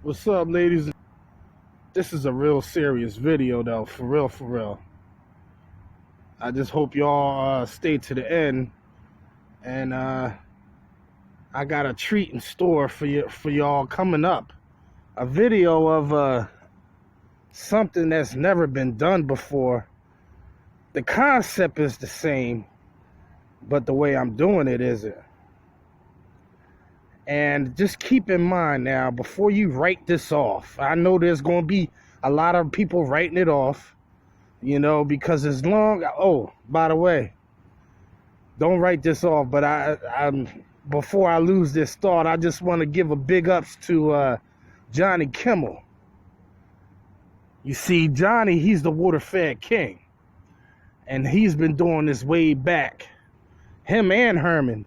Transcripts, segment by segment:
What's up, ladies? This is a real serious video, though. For real, for real. I just hope y'all stay to the end. And I got a treat in store for y'all coming up. A video of something that's never been done before. The concept is the same, but the way I'm doing it isn't. And just keep in mind now, before you write this off, I know there's going to be a lot of people writing it off, because as long, by the way, don't write this off, but I'm before I lose this thought, I just want to give a big ups to Johnny Kimmel. You see, Johnny, he's the Waterfed king, and he's been doing this way back, him and Herman,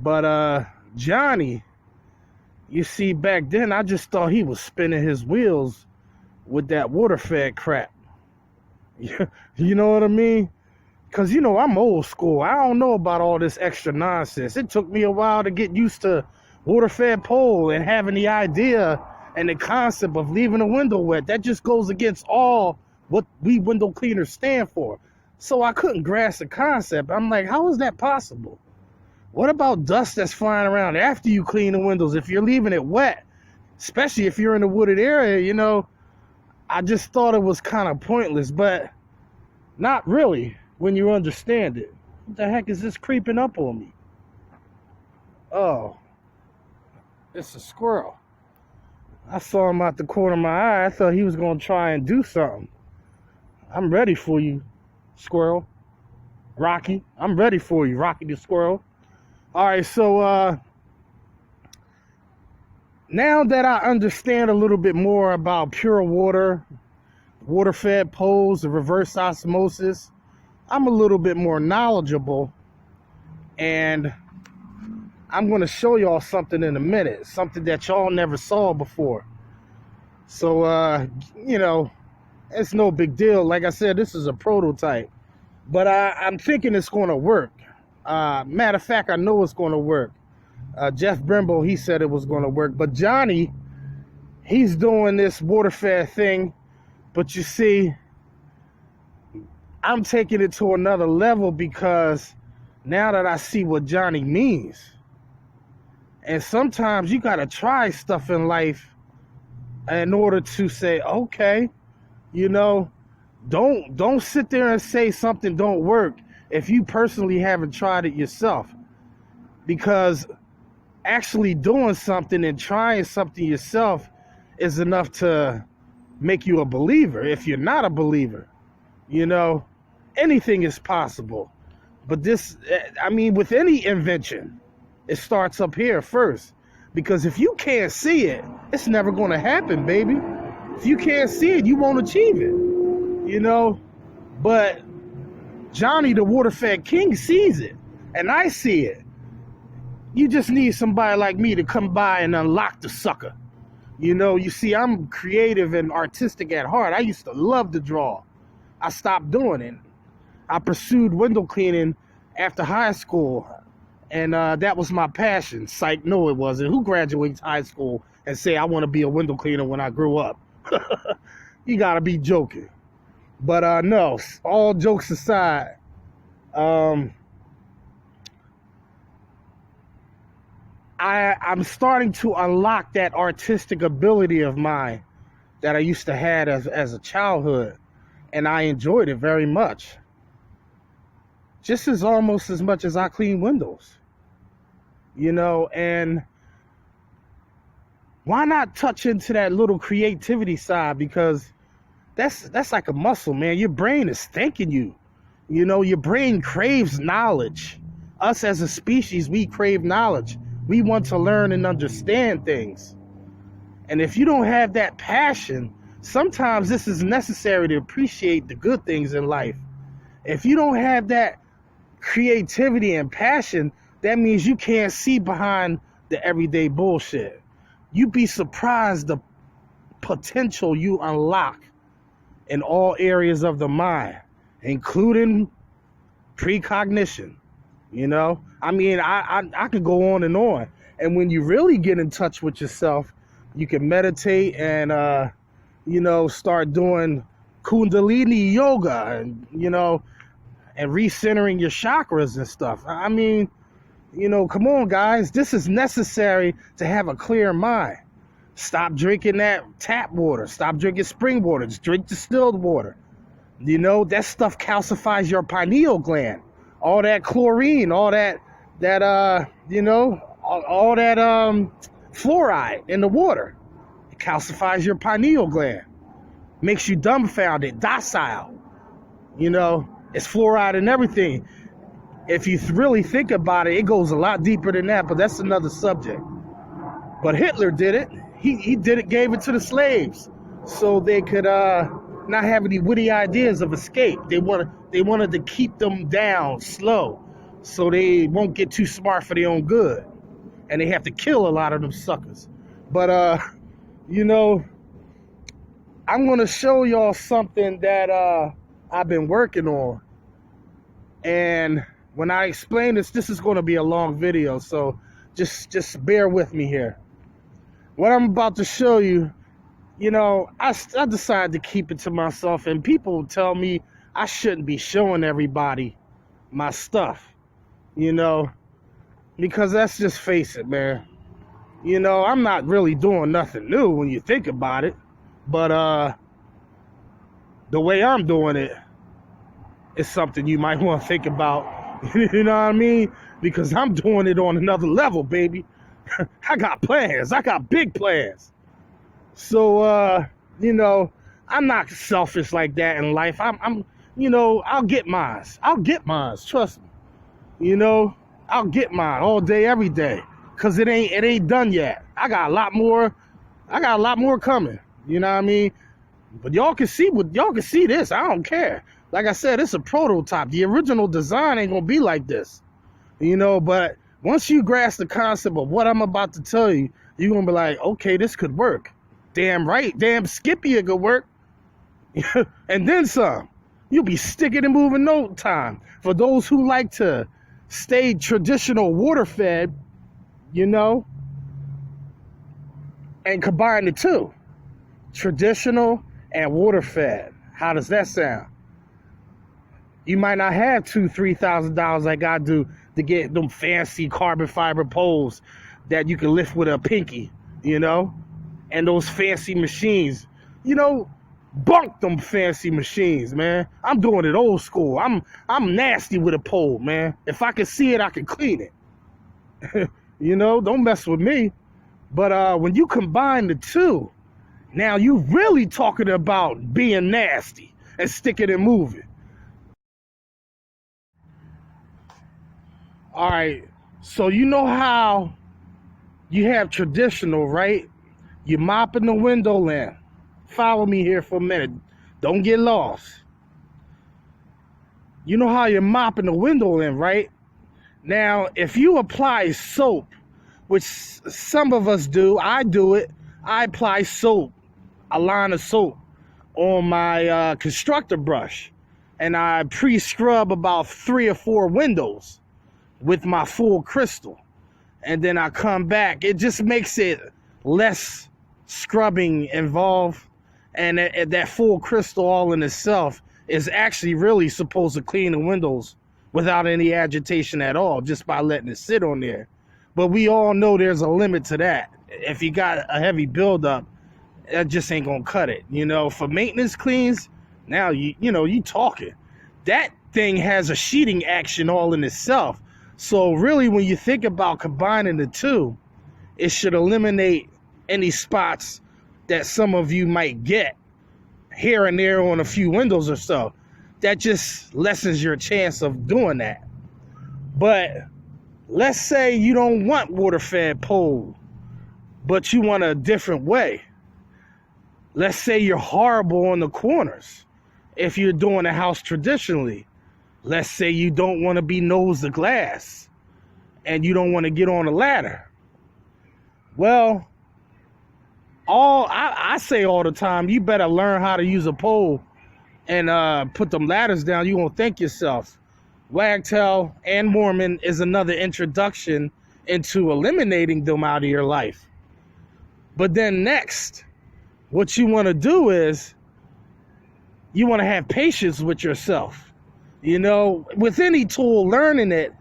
but Johnny, you see, back then I just thought he was spinning his wheels with that Waterfed crap. You know what I mean? Because, I'm old school. I don't know about all this extra nonsense. It took me a while to get used to Waterfed pole and having the idea and the concept of leaving a window wet. That just goes against all what we window cleaners stand for. So I couldn't grasp the concept. I'm like, how is that possible? What about dust that's flying around after you clean the windows? If you're leaving it wet, especially if you're in a wooded area, I just thought it was kind of pointless, but not really when you understand it. What the heck is this creeping up on me? Oh, it's a squirrel. I saw him out the corner of my eye. I thought he was going to try and do something. I'm ready for you, squirrel. Rocky, I'm ready for you, Rocky the squirrel. All right, so now that I understand a little bit more about pure water, water-fed poles, and reverse osmosis, I'm a little bit more knowledgeable, and I'm going to show y'all something in a minute, something that y'all never saw before. So, it's no big deal. Like I said, this is a prototype, but I'm thinking it's going to work. Matter of fact, I know it's going to work. Jeff Brimbo, he said it was going to work. But Johnny, he's doing this water-fed thing. But you see, I'm taking it to another level because now that I see what Johnny means. And sometimes you got to try stuff in life in order to say, okay, don't sit there and say something don't work if you personally haven't tried it yourself. Because actually doing something and trying something yourself is enough to make you a believer. If you're not a believer, anything is possible. But with any invention, it starts up here first. Because if you can't see it, it's never going to happen, baby. If you can't see it, you won't achieve it, But Johnny, the Waterfed king, sees it, and I see it. You just need somebody like me to come by and unlock the sucker. You see, I'm creative and artistic at heart. I used to love to draw. I stopped doing it. I pursued window cleaning after high school, and that was my passion. Psych, no, it wasn't. Who graduates high school and say, I want to be a window cleaner when I grew up? You got to be joking. But no, all jokes aside, I'm starting to unlock that artistic ability of mine that I used to have as a childhood, and I enjoyed it very much. Just almost as much as I clean windows, and why not touch into that little creativity side? Because that's like a muscle, man. Your brain is thanking you. Your brain craves knowledge. Us as a species, we crave knowledge. We want to learn and understand things. And if you don't have that passion, sometimes this is necessary to appreciate the good things in life. If you don't have that creativity and passion, that means you can't see behind the everyday bullshit. You'd be surprised the potential you unlock in all areas of the mind, including precognition. I could go on. And when you really get in touch with yourself, You can meditate and, start doing Kundalini yoga and, and recentering your chakras and stuff. I mean, come on, guys. This is necessary to have a clear mind. Stop drinking that tap water. Stop drinking spring water. Just drink distilled water. That stuff calcifies your pineal gland. All that chlorine, all that fluoride in the water. It calcifies your pineal gland. Makes you dumbfounded, docile. It's fluoride in everything. If you really think about it, it goes a lot deeper than that, but that's another subject. But Hitler did it. He did it, gave it to the slaves so they could not have any witty ideas of escape. They wanted to keep them down slow so they won't get too smart for their own good. And they have to kill a lot of them suckers. But, I'm going to show y'all something that I've been working on. And when I explain this is going to be a long video, so just bear with me here. What I'm about to show you, I decided to keep it to myself, and people tell me I shouldn't be showing everybody my stuff, because let's just face it, man. I'm not really doing nothing new when you think about it, but the way I'm doing it is something you might want to think about. You know what I mean? Because I'm doing it on another level, baby. I got plans. I got big plans. So, I'm not selfish like that in life. I'm I'll get mine. I'll get mine. Trust me. I'll get mine all day, every day. Cause it ain't done yet. I got a lot more coming. You know what I mean? But y'all can see this. I don't care. Like I said, it's a prototype. The original design ain't gonna be like this. But once you grasp the concept of what I'm about to tell you, you're gonna be like, okay, this could work. Damn right. Damn Skippy, it could work. And then some. You'll be sticking and moving no time. For those who like to stay traditional water-fed, and combine the two. Traditional and water-fed. How does that sound? You might not have $2,000-$3,000 like I do to get them fancy carbon fiber poles that you can lift with a pinky, and those fancy machines. Bunk them fancy machines, man. I'm doing it old school. I'm nasty with a pole, man. If I can see it, I can clean it. Don't mess with me. But when you combine the two, now you really talking about being nasty and sticking and moving. All right, so how you have traditional, right? You're mopping the window in. Follow me here for a minute. Don't get lost. You know how you're mopping the window in, right? Now, if you apply soap, which some of us do, I do it. I apply soap, a line of soap, on my constructor brush. And I pre-scrub about 3 or 4 windows with my full crystal. And then I come back. It just makes it less scrubbing involved. And that full crystal all in itself is actually really supposed to clean the windows without any agitation at all, just by letting it sit on there. But we all know there's a limit to that. If you got a heavy buildup, that just ain't gonna cut it. For maintenance cleans, now you talking. That thing has a sheeting action all in itself. So really, when you think about combining the two, it should eliminate any spots that some of you might get here and there on a few windows or so. That just lessens your chance of doing that. But let's say you don't want water-fed pole, but you want a different way. Let's say you're horrible on the corners if you're doing a house traditionally. Let's say you don't want to be nose to glass and you don't want to get on a ladder. Well, I say all the time, you better learn how to use a pole and put them ladders down. You're going to thank yourself. Wagtail and Mormon is another introduction into eliminating them out of your life. But then next, what you want to do is you want to have patience with yourself. You know, with any tool, learning it,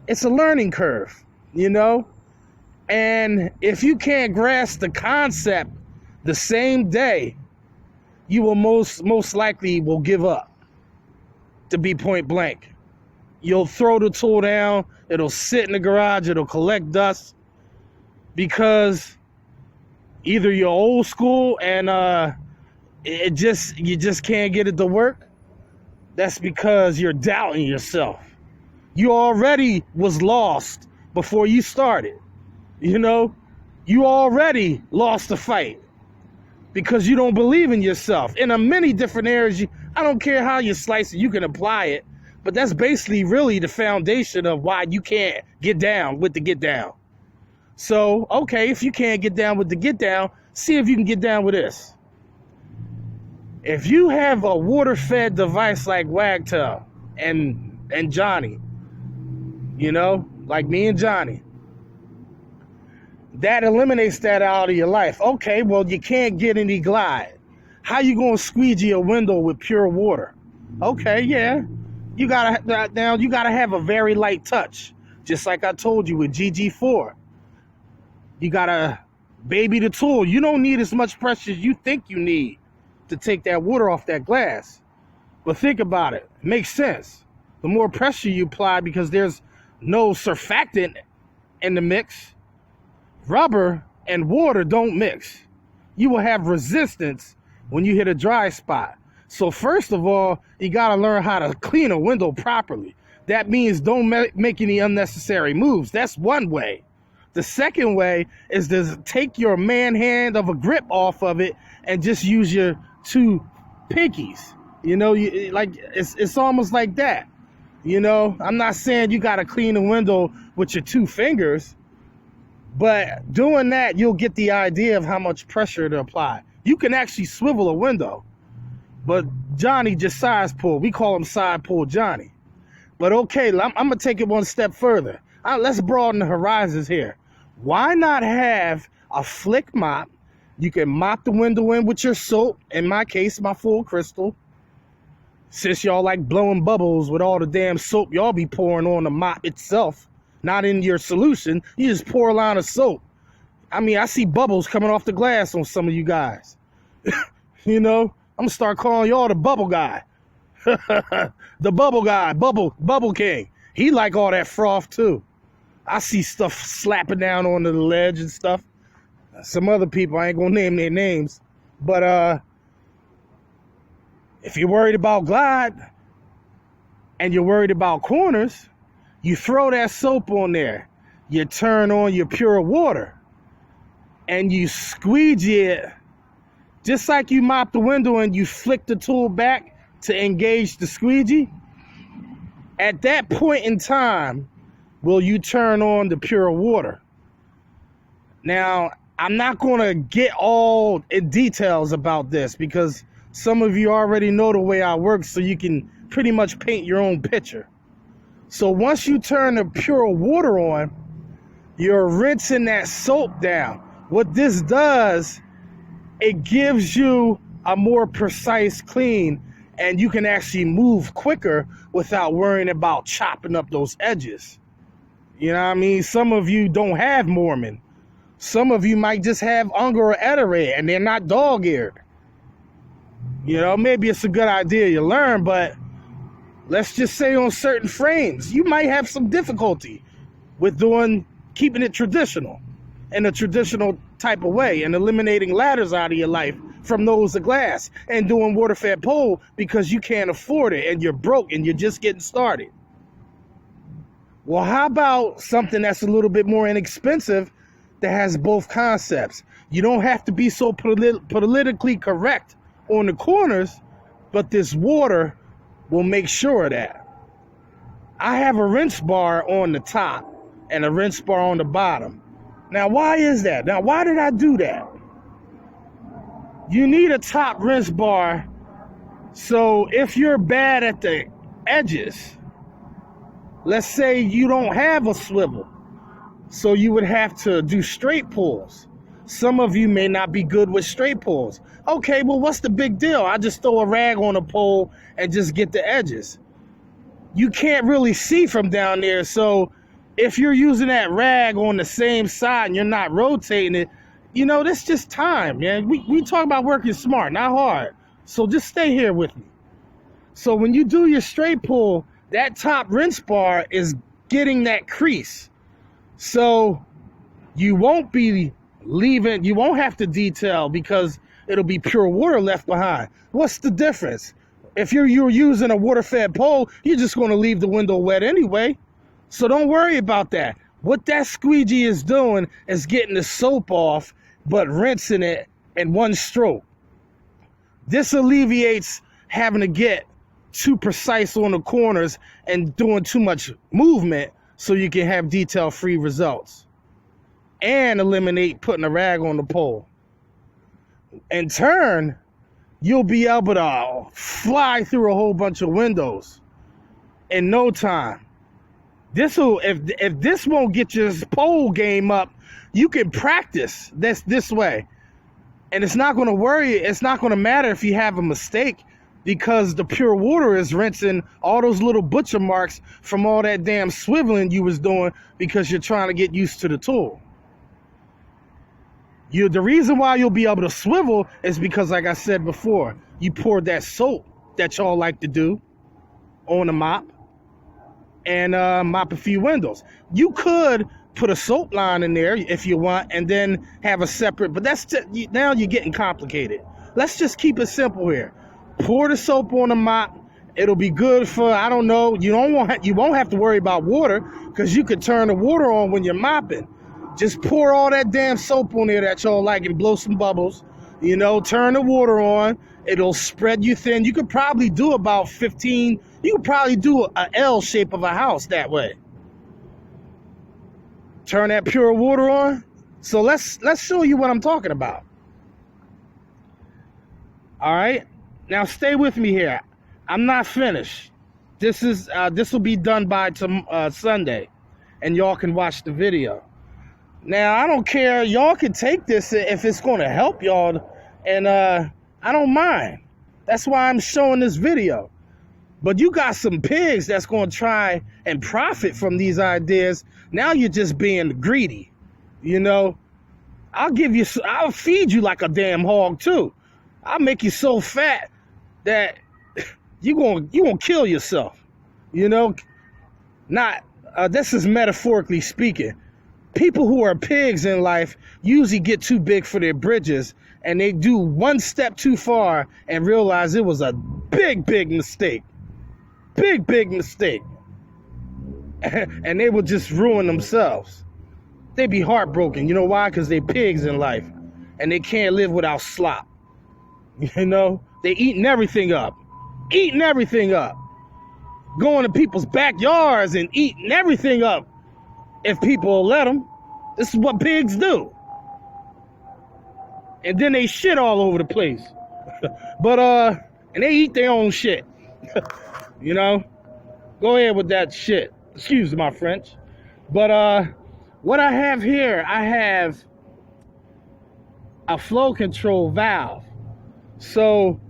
it's a learning curve, you know? And if you can't grasp the concept the same day, you will most likely will give up, to be point blank. You'll throw the tool down, it'll sit in the garage, it'll collect dust, because either you're old school and you just can't get it to work. That's because you're doubting yourself. You already was lost before you started. You know, you already lost the fight because you don't believe in yourself. In a many different areas, I don't care how you slice it, you can apply it, but that's basically really the foundation of why you can't get down with the get down. So, okay, if you can't get down with the get down, see if you can get down with this. If you have a water-fed device like Wagtail and Johnny, you know, like me and Johnny, that eliminates that out of your life. Okay, well, you can't get any glide. How you gonna squeegee a window with pure water? Okay, yeah, you gotta have a very light touch, just like I told you with GG4. You gotta baby the tool. You don't need as much pressure as you think you need to take that water off that glass. But think about it. It makes sense. The more pressure you apply, because there's no surfactant in the mix, rubber and water don't mix. You will have resistance when you hit a dry spot. So first of all, you got to learn how to clean a window properly. That means don't make any unnecessary moves. That's one way. The second way is to take your man hand of a grip off of it and just use your two pinkies. You know, it's almost like that. You know, I'm not saying you got to clean the window with your two fingers, but doing that, you'll get the idea of how much pressure to apply. You can actually swivel a window, but Johnny just side pull. We call him side pull Johnny. But okay, I'm going to take it one step further. Let's broaden the horizons here. Why not have a flick mop? You can mop the window in with your soap. In my case, my full crystal. Since y'all like blowing bubbles with all the damn soap y'all be pouring on the mop itself, not in your solution, you just pour a line of soap. I mean, I see bubbles coming off the glass on some of you guys. You know, I'm gonna start calling y'all the bubble guy. The bubble guy, bubble king. He like all that froth too. I see stuff slapping down onto the ledge and stuff. Some other people, I ain't gonna name their names, but if you're worried about glide and you're worried about corners, you throw that soap on there. You turn on your pure water and you squeegee it just like you mop the window and you flick the tool back to engage the squeegee. At that point in time, will you turn on the pure water? Now, I'm not going to get all in details about this because some of you already know the way I work, so you can pretty much paint your own picture. So once you turn the pure water on, you're rinsing that soap down. What this does, it gives you a more precise clean, and you can actually move quicker without worrying about chopping up those edges. You know what I mean? Some of you don't have Mormon. Some of you might just have Unger or Etere, and they're not dog-eared. You know, maybe it's a good idea you learn, but let's just say on certain frames, you might have some difficulty with keeping it traditional in a traditional type of way and eliminating ladders out of your life from those of glass and doing water-fed pole because you can't afford it and you're broke and you're just getting started. Well, how about something that's a little bit more inexpensive that has both concepts? You don't have to be so politically correct on the corners, but this water will make sure of that. I have a rinse bar on the top and a rinse bar on the bottom. Now, why is that? Now, why did I do that? You need a top rinse bar, so if you're bad at the edges, let's say you don't have a swivel, so you would have to do straight pulls. Some of you may not be good with straight pulls. Okay, well, what's the big deal? I just throw a rag on a pole and just get the edges. You can't really see from down there, so if you're using that rag on the same side and you're not rotating it, you know, that's just time, man. We talk about working smart, not hard. So just stay here with me. So when you do your straight pull, that top rinse bar is getting that crease. So you won't be leaving, you won't have to detail because it'll be pure water left behind. What's the difference? If you're using a water-fed pole, you're just going to leave the window wet anyway. So don't worry about that. What that squeegee is doing is getting the soap off, but rinsing it in one stroke. This alleviates having to get too precise on the corners and doing too much movement so you can have detail-free results. And eliminate putting a rag on the pole. In turn, you'll be able to fly through a whole bunch of windows in no time. If this won't get your pole game up, you can practice this way. And it's not going to matter if you have a mistake, because the pure water is rinsing all those little butcher marks from all that damn swiveling you was doing because you're trying to get used to the tool. The reason why you'll be able to swivel is because, like I said before, you poured that soap that y'all like to do on the mop and mop a few windows. You could put a soap line in there if you want and then have a separate, but now you're getting complicated. Let's just keep it simple here. Pour the soap on the mop. It'll be good for, I don't know, you won't have to worry about water because you could turn the water on when you're mopping. Just pour all that damn soap on there that y'all like and blow some bubbles. You know, turn the water on. It'll spread you thin. You could probably do about 15. You could probably do an L shape of a house that way. Turn that pure water on. So let's show you what I'm talking about. All right. Now stay with me here. I'm not finished. This will be done by Sunday, and y'all can watch the video. Now, I don't care. Y'all can take this if it's going to help y'all, and I don't mind. That's why I'm showing this video. But you got some pigs that's going to try and profit from these ideas. Now you're just being greedy. You know, I'll feed you like a damn hog too. I'll make you so fat that you gonna kill yourself. You know, this is metaphorically speaking. People who are pigs in life usually get too big for their britches, and they do one step too far and realize it was a big mistake. Big mistake. And they will just ruin themselves. They be heartbroken. You know why? Because they pigs in life, and they can't live without slop. You know, they eating everything up. Going to people's backyards and eating everything up. If people will let them. This is what pigs do. And then they shit all over the place. And they eat their own shit. You know? Go ahead with that shit. Excuse my French. But what I have here, I have a flow control valve. So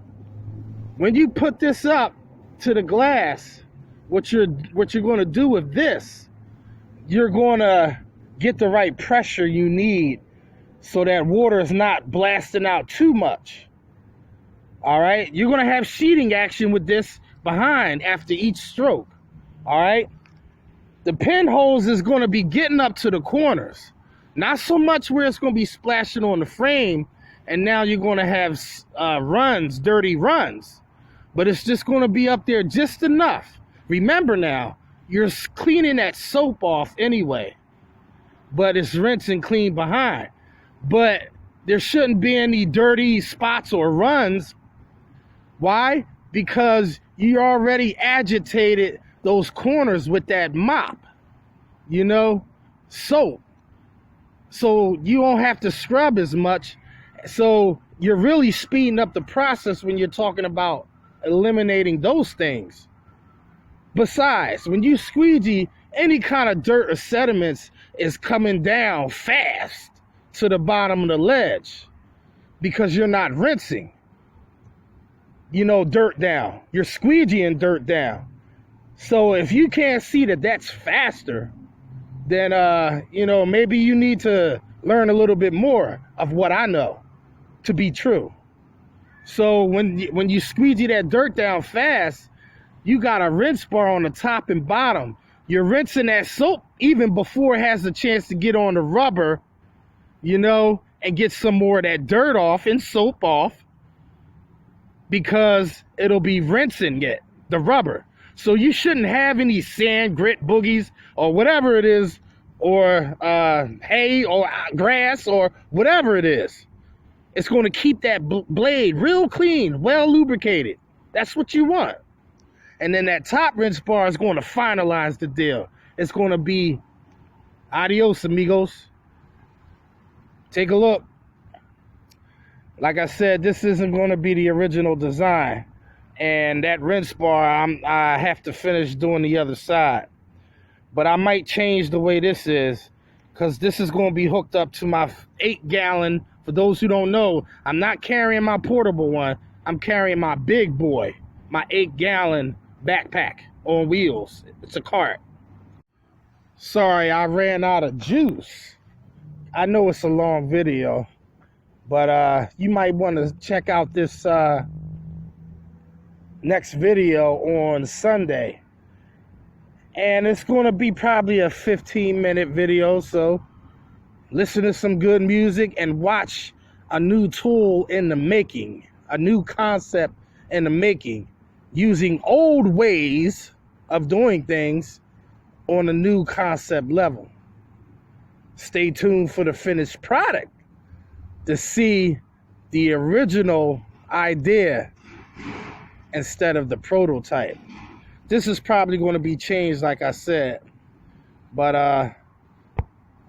when you put this up to the glass, what you're going to do with this, you're going to get the right pressure you need so that water is not blasting out too much. All right? You're going to have sheeting action with this behind after each stroke. All right? The pinholes is going to be getting up to the corners. Not so much where it's going to be splashing on the frame, and now you're going to have dirty runs. But it's just going to be up there just enough. Remember now, you're cleaning that soap off anyway, but it's rinse and clean behind. But there shouldn't be any dirty spots or runs. Why? Because you already agitated those corners with that mop, you know, soap. So you don't have to scrub as much. So you're really speeding up the process when you're talking about eliminating those things. Besides, when you squeegee, any kind of dirt or sediments is coming down fast to the bottom of the ledge because you're not rinsing, dirt down. You're squeegeeing dirt down. So if you can't see that that's faster, then, maybe you need to learn a little bit more of what I know to be true. So when you squeegee that dirt down fast, you got a rinse bar on the top and bottom. You're rinsing that soap even before it has a chance to get on the rubber, and get some more of that dirt off and soap off, because it'll be rinsing the rubber. So you shouldn't have any sand, grit, boogies, or whatever it is, or hay or grass or whatever it is. It's going to keep that blade real clean, well lubricated. That's what you want. And then that top rinse bar is going to finalize the deal. It's going to be adios, amigos. Take a look. Like I said, this isn't going to be the original design. And that rinse bar, I have to finish doing the other side. But I might change the way this is, because this is going to be hooked up to my 8-gallon. For those who don't know, I'm not carrying my portable one. I'm carrying my big boy, my 8-gallon backpack on wheels. It's a cart. Sorry, I ran out of juice. I know it's a long video, but you might want to check out this next video on Sunday. And it's going to be probably a 15-minute video, so listen to some good music and watch a new tool in the making, a new concept in the making, using old ways of doing things on a new concept level. Stay tuned for the finished product to see the original idea instead of the prototype. This is probably going to be changed, like I said. But, all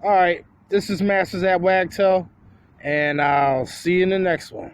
right. This is Masters at Wagtail, and I'll see you in the next one.